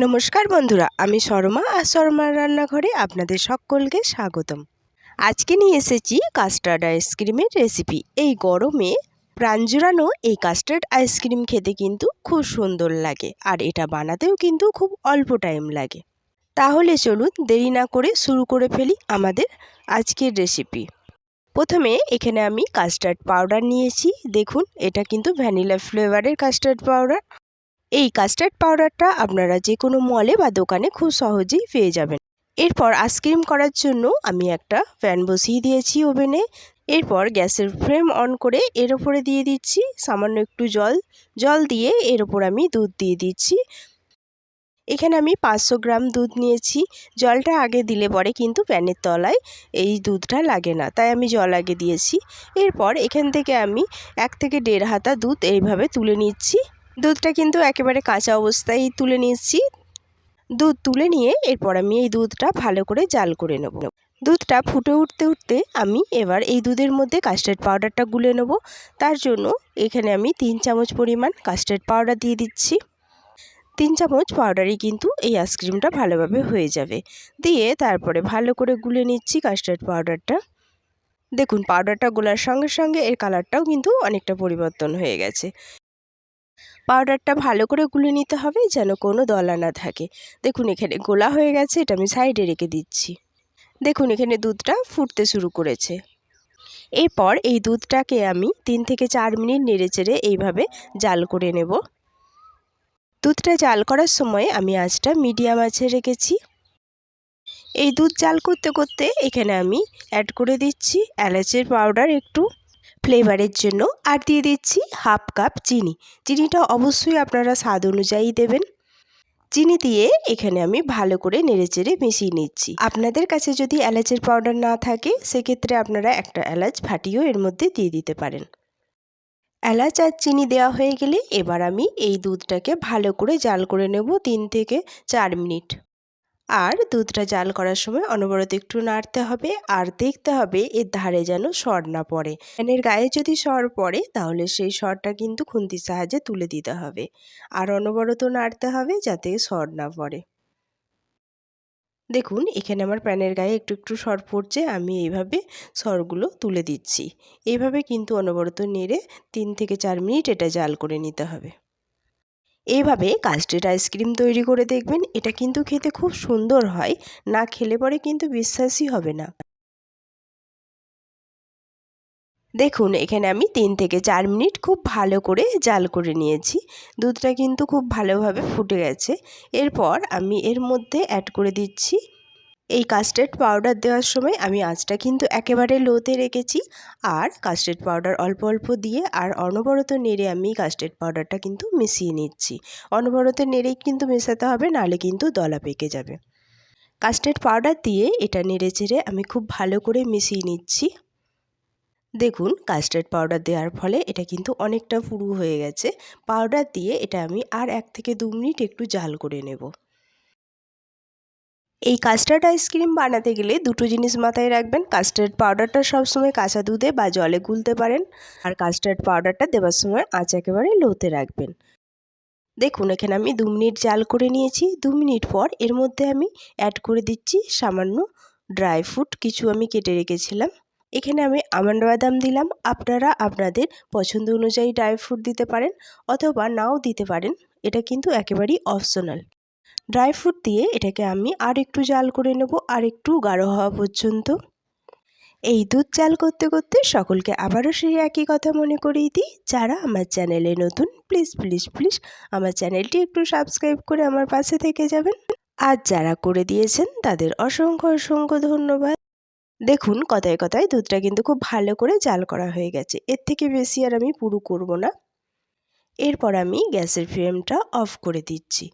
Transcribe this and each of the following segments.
নমস্কার বন্ধুরা, আমি শর্মা আর শর্মার রান্নাঘরে আপনাদের সকলকে স্বাগতম। আজকে নিয়ে এসেছি কাস্টার্ড আইসক্রিমের রেসিপি। এই গরমে প্রাণ জুড়ানো এই কাস্টার্ড আইসক্রিম খেতে কিন্তু খুব সুন্দর লাগে, আর এটা বানাতেও কিন্তু খুব অল্প টাইম লাগে। তাহলে চলুন দেরি না করে শুরু করে ফেলি আমাদের আজকের রেসিপি। প্রথমে এখানে আমি কাস্টার্ড পাউডার নিয়েছি। দেখুন, এটা কিন্তু ভ্যানিলা ফ্লেভারের কাস্টার্ড পাউডার। এই কাস্টার্ড পাউডারটা আপনারা যে কোনো মলে বা দোকানে খুব সহজেই পেয়ে যাবেন। এরপর আইসক্রিম করার জন্য আমি একটা প্যান বসিয়ে দিয়েছি ওভেনে। এরপর গ্যাসের ফ্লেম অন করে এর ওপরে দিয়ে দিচ্ছি সামান্য একটু জল দিয়ে এর ওপর আমি দুধ দিয়ে দিচ্ছি। এখানে আমি 500 গ্রাম দুধ নিয়েছি। জলটা আগে দিলে পরে কিন্তু প্যানের তলায় এই দুধটা লাগে না, তাই আমি জল আগে দিয়েছি। এরপর এখান থেকে আমি 1 থেকে 1.5 হাতা দুধ এইভাবে তুলে নিচ্ছি। দুধটা কিন্তু একেবারে কাঁচা অবস্থায় তুলে নিচ্ছি। দুধ তুলে নিয়ে এরপর আমি এই দুধটা ভালো করে জাল করে নেব। দুধটা ফুটে উঠতে আমি এবার এই দুধের মধ্যে কাস্টার্ড পাউডারটা গুলে নেব। তার জন্য এখানে আমি 3 চামচ পরিমাণ কাস্টার্ড পাউডার দিয়ে দিচ্ছি। 3 চামচ পাউডারই কিন্তু এই আইসক্রিমটা ভালোভাবে হয়ে যাবে। দিয়ে তারপরে ভালো করে গুলে নিচ্ছি কাস্টার্ড পাউডারটা। দেখুন, পাউডারটা গোলার সঙ্গে সঙ্গে এর কালারটাও কিন্তু অনেকটা পরিবর্তন হয়ে গেছে। পাউডারটা ভালো করে গুলে নিতে হবে যেন কোনো দলা না থাকে। দেখুন, এখানে গোলা হয়ে গেছে, এটা আমি সাইডে রেখে দিচ্ছি। দেখুন, এখানে দুধটা ফুটতে শুরু করেছে। এরপর এই দুধটাকে আমি 3 থেকে 4 মিনিট নেড়েচেড়ে এইভাবে জাল করে নেব। দুধটা জাল করার সময় আমি আঁচটা মিডিয়াম আঁচে রেখেছি। এই দুধ জাল করতে এখানে আমি অ্যাড করে দিচ্ছি এলাচের পাউডার একটু ফ্লেভারের জন্য, আর দিয়ে দিচ্ছি 1/2 কাপ চিনি। চিনিটা অবশ্যই আপনারা স্বাদ অনুযায়ী দেবেন। চিনি দিয়ে এখানে আমি ভালো করে নেড়েচেড়ে মিশিয়ে নিচ্ছি। আপনাদের কাছে যদি এলাচের পাউডার না থাকে সেক্ষেত্রে আপনারা একটা এলাচ ফাটিয়েও এর মধ্যে দিয়ে দিতে পারেন। এলাচ আর চিনি দেওয়া হয়ে গেলে এবার আমি এই দুধটাকে ভালো করে জাল করে নেব 3 থেকে 4 মিনিট। আর দুধটা জাল করার সময় অনবরত একটু নাড়তে হবে, আর দেখতে হবে এর ধারে যেন সর না পড়ে। প্যানের গায়ে যদি সর পড়ে তাহলে সেই সরটা কিন্তু খুন্তির সাহায্যে তুলে দিতে হবে, আর অনবরত নাড়তে হবে যাতে সর না পড়ে। দেখুন, এখানে আমার প্যানের গায়ে একটু একটু সর পড়ছে, আমি এইভাবে সরগুলো তুলে দিচ্ছি। এইভাবে কিন্তু অনবরত নেড়ে 3 থেকে 4 মিনিট এটা জাল করে নিতে হবে। এইভাবে কাস্টার্ড আইসক্রিম তৈরি করে দেখবেন, এটা কিন্তু খেতে খুব সুন্দর হয়। না খেলে পরে কিন্তু বিশ্বাসই হবে না। দেখুন, এখানে আমি 3 থেকে 4 মিনিট খুব ভালো করে জাল করে নিয়েছি। দুধটা কিন্তু খুব ভালোভাবে ফুটে গেছে। এরপর আমি এর মধ্যে অ্যাড করে দিচ্ছি এই কাস্টার্ড পাউডার। দেওয়ার সময় আমি আঁচটা কিন্তু একেবারে লোতে রেখেছি, আর কাস্টার্ড পাউডার অল্প অল্প দিয়ে আর অনবরত নেড়ে আমি কাস্টার্ড পাউডারটা কিন্তু মিশিয়ে নিচ্ছি। অনবরত নেড়েই কিন্তু মেশাতে হবে, নাহলে কিন্তু দলা পেকে যাবে। কাস্টার্ড পাউডার দিয়ে এটা নেড়েচেড়ে আমি খুব ভালো করে মিশিয়ে নিচ্ছি। দেখুন, কাস্টার্ড পাউডার দেওয়ার ফলে এটা কিন্তু অনেকটা পুরু হয়ে গেছে। পাউডার দিয়ে এটা আমি আর 1 থেকে 2 মিনিট একটু জাল করে নেব। এই কাস্টার্ড আইসক্রিম বানাতে গেলে দুটো জিনিস মাথায় রাখবেন। কাস্টার্ড পাউডারটা সবসময় কাঁচা দুধে বা জলে গুলতে পারেন, আর কাস্টার্ড পাউডারটা দেওয়ার সময় আঁচ একেবারে লোতে রাখবেন। দেখুন, এখানে আমি 2 মিনিট জাল করে নিয়েছি। 2 মিনিট পর এর মধ্যে আমি অ্যাড করে দিচ্ছি সামান্য ড্রাই ফ্রুট কিছু আমি কেটে রেখেছিলাম। এখানে আমি আমন্ড বাদাম দিলাম। আপনারা আপনাদের পছন্দ অনুযায়ী ড্রাই ফ্রুট দিতে পারেন অথবা নাও দিতে পারেন, এটা কিন্তু একেবারেই অপশনাল। ড্রাই ফ্রুট দিয়ে এটাকে আমি আর একটু জাল করে নেব, আর একটু গাঢ় হওয়া পর্যন্ত। এই দুধ জাল করতে সকলকে আবারও সেই একই কথা মনে করিয়ে দিই, যারা আমার চ্যানেলে নতুন প্লিজ প্লিজ প্লিজ আমার চ্যানেলটি একটু সাবস্ক্রাইব করে আমার পাশে থেকে যাবেন। আর যারা করে দিয়েছেন তাদের অসংখ্য অসংখ্য ধন্যবাদ। দেখুন, কথায় কথায় দুধটা কিন্তু খুব ভালো করে জাল করা হয়ে গেছে। এর থেকে বেশি আর আমি পুরু করব না। এরপর আমি গ্যাসের ফ্লেমটা অফ করে দিচ্ছি।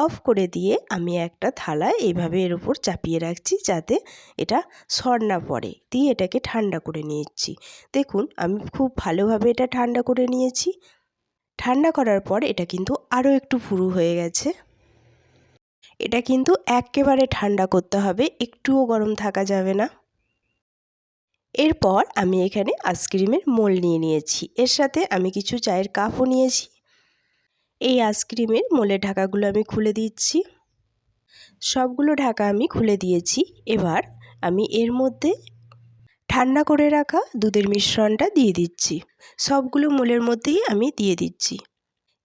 অফ করে দিয়ে আমি একটা থালা এইভাবে এর উপর চাপিয়ে রাখছি যাতে এটা সর না পড়ে, দিয়ে এটাকে ঠান্ডা করে নিচ্ছি। দেখুন, আমি খুব ভালোভাবে এটা ঠান্ডা করে নিয়েছি। ঠান্ডা করার পর এটা কিন্তু আরও একটু পুরু হয়ে গেছে। এটা কিন্তু একেবারে ঠান্ডা করতে হবে, একটুও গরম থাকা যাবে না। এরপর আমি এখানে আইসক্রিমের মোল্ড নিয়ে নিয়েছি, এর সাথে আমি কিছু চায়ের কাপও নিয়েছি। এই আইসক্রিমের মোলের ঢাকাগুলো আমি খুলে দিচ্ছি। সবগুলো ঢাকা আমি খুলে দিয়েছি। এবার আমি এর মধ্যে ঠান্ডা করে রাখা দুধের মিশ্রণটা দিয়ে দিচ্ছি। সবগুলো মোলের মধ্যেই আমি দিয়ে দিচ্ছি।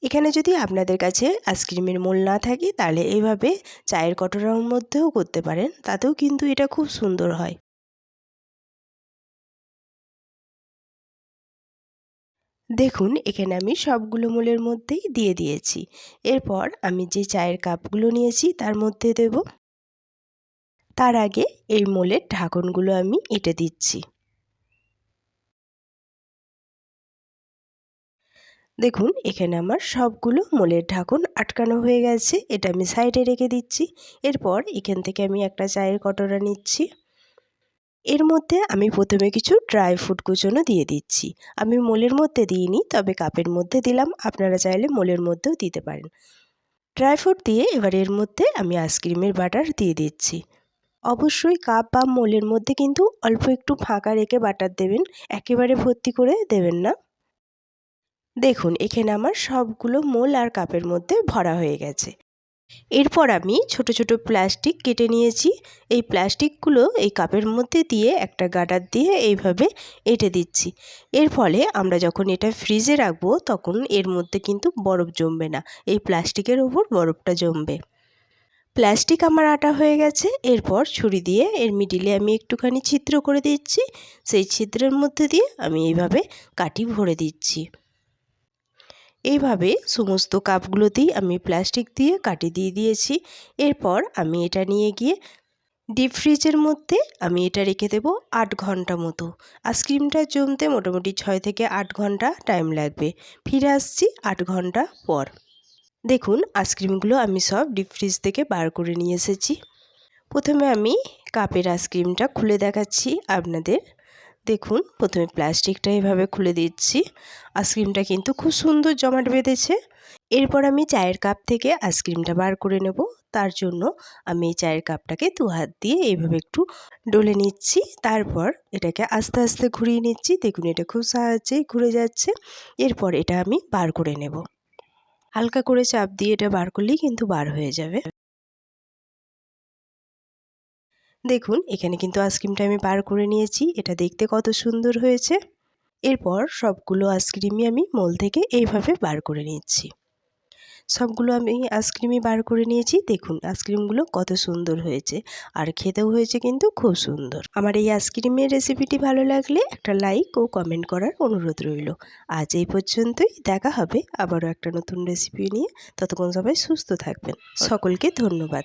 এখানে যদি আপনাদের কাছে আইসক্রিমের মোল না থাকে তাহলে এইভাবে চায়ের কটোরার মধ্যেও করতে পারেন, তাতেও কিন্তু এটা খুব সুন্দর হয়। দেখুন এখানে আমি সবগুলো মোলের মধ্যেই দিয়ে দিয়েছি। এরপর আমি যে চায়ের কাপগুলো নিয়েছি তার মধ্যে দেব। তার আগে এই মোলের ঢাকনগুলো আমি এঁটে দিচ্ছি। দেখুন এখানে আমার সবগুলো মোলের ঢাকন আটকানো হয়ে গেছে। এটা আমি সাইডে রেখে দিচ্ছি। এরপর এখান থেকে আমি একটা চায়ের কটোরা নিচ্ছি। এর মধ্যে আমি প্রথমে কিছু ড্রাই ফ্রুট কুচনো দিয়ে দিচ্ছি। আমি মোলের মধ্যে দিইনি, তবে কাপের মধ্যে দিলাম। আপনারা চাইলে মোলের মধ্যেও দিতে পারেন। ড্রাই ফ্রুট দিয়ে এবার এর মধ্যে আমি আইসক্রিমের বাটার দিয়ে দিচ্ছি। অবশ্যই কাপ বা মোলের মধ্যে কিন্তু অল্প একটু ফাঁকা রেখে বাটার দেবেন, একেবারে ভর্তি করে দেবেন না। দেখুন এখানে আমার সবগুলো মোল আর কাপের মধ্যে ভরা হয়ে গেছে। এরপর আমি ছোট ছোট প্লাস্টিক কেটে নিয়েছি। এই প্লাস্টিকগুলো এই কাপের মধ্যে দিয়ে একটা গার্ডার দিয়ে এইভাবে এঁটে দিচ্ছি। এর ফলে আমরা যখন এটা ফ্রিজে রাখবো তখন এর মধ্যে কিন্তু বরফ জমবে না, এই প্লাস্টিকের ওপর বরফটা জমবে। প্লাস্টিক আমার আটা হয়ে গেছে। এরপর ছুরি দিয়ে এর মিডিলে আমি একটুখানি ছিদ্র করে দিচ্ছি। সেই ছিদ্রের মধ্যে দিয়ে আমি এইভাবে কাঠি ভরে দিচ্ছি। এইভাবে সমস্ত কাপগুলোতেই আমি প্লাস্টিক দিয়ে কাটি দিয়ে দিয়েছি। এরপর আমি এটা নিয়ে গিয়ে ডিপ ফ্রিজের মধ্যে আমি এটা রেখে দেবো 8 ঘন্টা মতো। আইসক্রিমটা জমতে মোটামুটি 6 থেকে 8 ঘন্টা টাইম লাগবে। ফিরে আসছি 8 ঘন্টা পর। দেখুন আইসক্রিমগুলো আমি সব ডিপ ফ্রিজ থেকে বার করে নিয়ে এসেছি। প্রথমে আমি কাপের আইসক্রিমটা খুলে দেখাচ্ছি আপনাদের। দেখুন প্রথমে প্লাস্টিকটা এভাবে খুলে দিচ্ছি। আইসক্রিমটা কিন্তু খুব সুন্দর জমাট বেঁধেছে। এরপর আমি চায়ের কাপ থেকে আইসক্রিমটা বার করে নেব। তার জন্য আমি এই চায়ের কাপটাকে 2 হাত দিয়ে এইভাবে একটু ডলে নিচ্ছি। তারপর এটাকে আস্তে আস্তে ঘুরিয়ে নিচ্ছি। দেখুন এটা খুব সহজেই ঘুরে যাচ্ছে। এরপর এটা আমি বার করে নেব। হালকা করে চাপ দিয়ে এটা বার করলেই কিন্তু বার হয়ে যাবে। দেখুন এখানে কিন্তু আইসক্রিমটা আমি বার করে নিয়েছি। এটা দেখতে কত সুন্দর হয়েছে। এরপর সবগুলো আইসক্রিমই আমি মোল থেকে এইভাবে বার করে নিচ্ছি। সবগুলো আমি আইসক্রিমই বার করে নিয়েছি। দেখুন আইসক্রিমগুলো কত সুন্দর হয়েছে, আর খেতেও হয়েছে কিন্তু খুব সুন্দর। আমার এই আইসক্রিমের রেসিপিটি ভালো লাগলে একটা লাইক ও কমেন্ট করার অনুরোধ রইল। আজ এই পর্যন্তই। দেখা হবে আবারও একটা নতুন রেসিপি নিয়ে। ততক্ষণ সবাই সুস্থ থাকবেন। সকলকে ধন্যবাদ।